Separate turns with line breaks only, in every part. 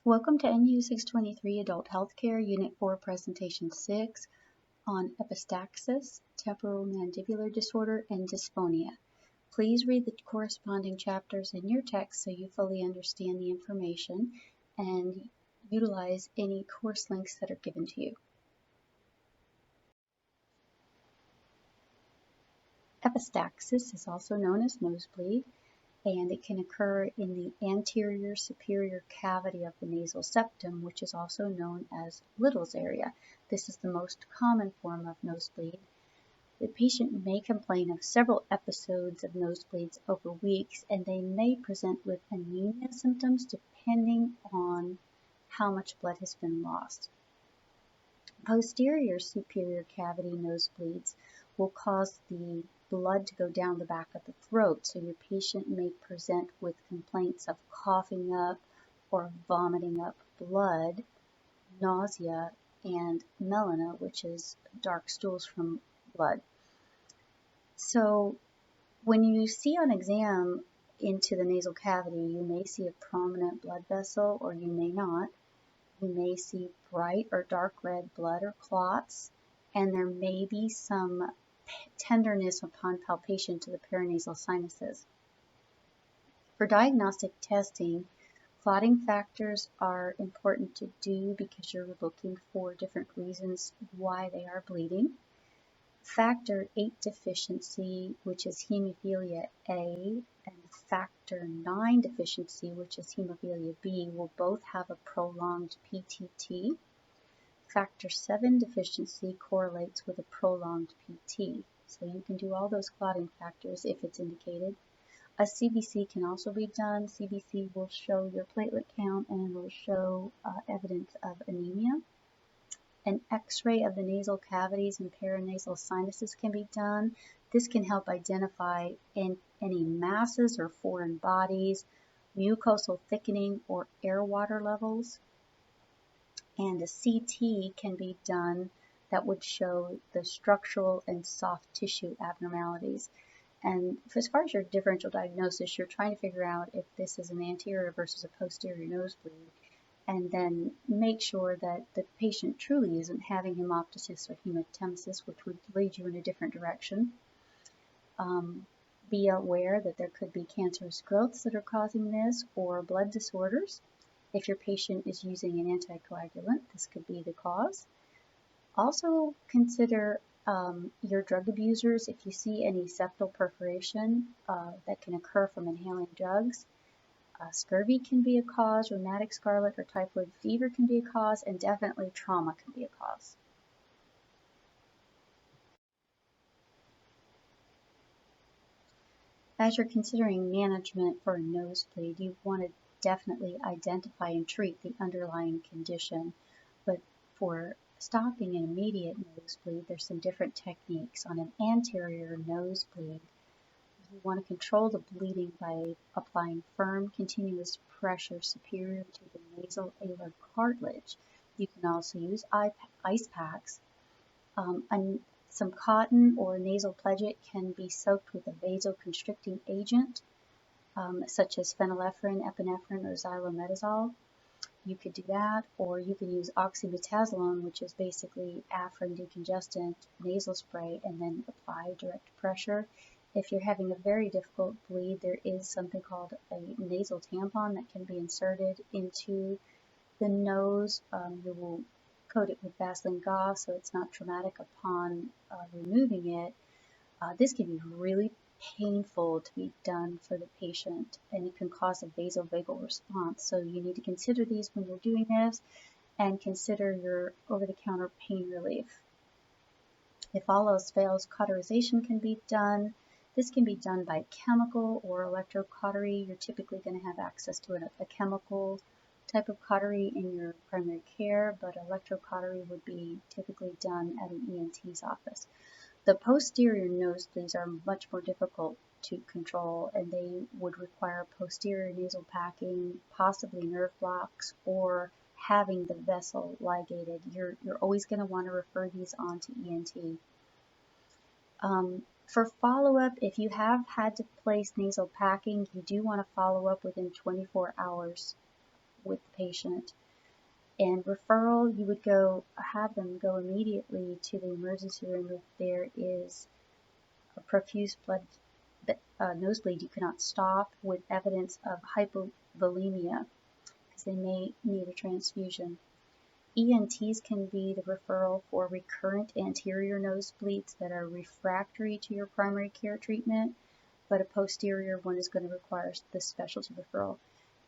Welcome to NU 623 Adult Healthcare Unit 4 Presentation 6 on epistaxis, temporomandibular disorder, and dysphonia. Please read the corresponding chapters in your text so you fully understand the information and utilize any course links that are given to you. Epistaxis is also known as nosebleed, and it can occur in the anterior superior cavity of the nasal septum, which is also known as Little's area. This is the most common form of nosebleed. The patient may complain of several episodes of nosebleeds over weeks, and they may present with anemia symptoms depending on how much blood has been lost. Posterior superior cavity nosebleeds will cause the blood to go down the back of the throat, so your patient may present with complaints of coughing up or vomiting up blood, nausea, and melena, which is dark stools from blood. So when you see on exam into the nasal cavity, you may see a prominent blood vessel or you may not. You may see bright or dark red blood or clots, and there may be some tenderness upon palpation to the paranasal sinuses. For diagnostic testing, clotting factors are important to do because you're looking for different reasons why they are bleeding. Factor VIII deficiency, which is hemophilia A, and factor IX deficiency, which is hemophilia B, will both have a prolonged PTT. Factor VII deficiency correlates with a prolonged PT. So you can do all those clotting factors if it's indicated. A CBC can also be done. CBC will show your platelet count and will show evidence of anemia. An X-ray of the nasal cavities and paranasal sinuses can be done. This can help identify any masses or foreign bodies, mucosal thickening, or air water levels. And a CT can be done that would show the structural and soft tissue abnormalities. And as far as your differential diagnosis, you're trying to figure out if this is an anterior versus a posterior nosebleed, and then make sure that the patient truly isn't having hemoptysis or hematemesis, which would lead you in a different direction. Be aware that there could be cancerous growths that are causing this or blood disorders. If your patient is using an anticoagulant, this could be the cause. Also consider your drug abusers. If you see any septal perforation that can occur from inhaling drugs. Scurvy can be a cause, rheumatic scarlet or typhoid fever can be a cause, and definitely trauma can be a cause. As you're considering management for a nosebleed, you want to definitely identify and treat the underlying condition. But for stopping an immediate nosebleed, there's some different techniques. On an anterior nosebleed, you want to control the bleeding by applying firm, continuous pressure superior to the nasal alar cartilage. You can also use ice packs. Some cotton or nasal pledget can be soaked with a vasoconstricting agent, such as phenylephrine, epinephrine, or xylometazoles. You could do that, or you can use oxymetazoline, which is basically Afrin decongestant nasal spray, and then apply direct pressure. If you're having a very difficult bleed, there is something called a nasal tampon that can be inserted into the nose. You will coat it with Vaseline gauze so it's not traumatic upon removing it. This can be really painful to be done for the patient, and it can cause a vasovagal response. So you need to consider these when you're doing this, and consider your over-the-counter pain relief. If all else fails, cauterization can be done. This can be done by chemical or electrocautery. You're typically going to have access to a chemical type of cautery in your primary care, but electrocautery would be typically done at an ENT's office. The posterior nosebleeds are much more difficult to control, and they would require posterior nasal packing, possibly nerve blocks, or having the vessel ligated. You're always going to want to refer these on to ENT. For follow-up, if you have had to place nasal packing, you do want to follow up within 24 hours with the patient. And referral, you would have them go immediately to the emergency room if there is a profuse blood nosebleed you cannot stop with evidence of hypovolemia, because they may need a transfusion. ENTs can be the referral for recurrent anterior nosebleeds that are refractory to your primary care treatment, but a posterior one is going to require the specialty referral.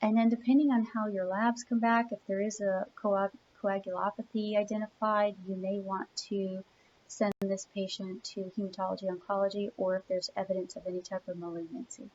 And then depending on how your labs come back, if there is a coagulopathy identified, you may want to send this patient to hematology oncology, or if there's evidence of any type of malignancy.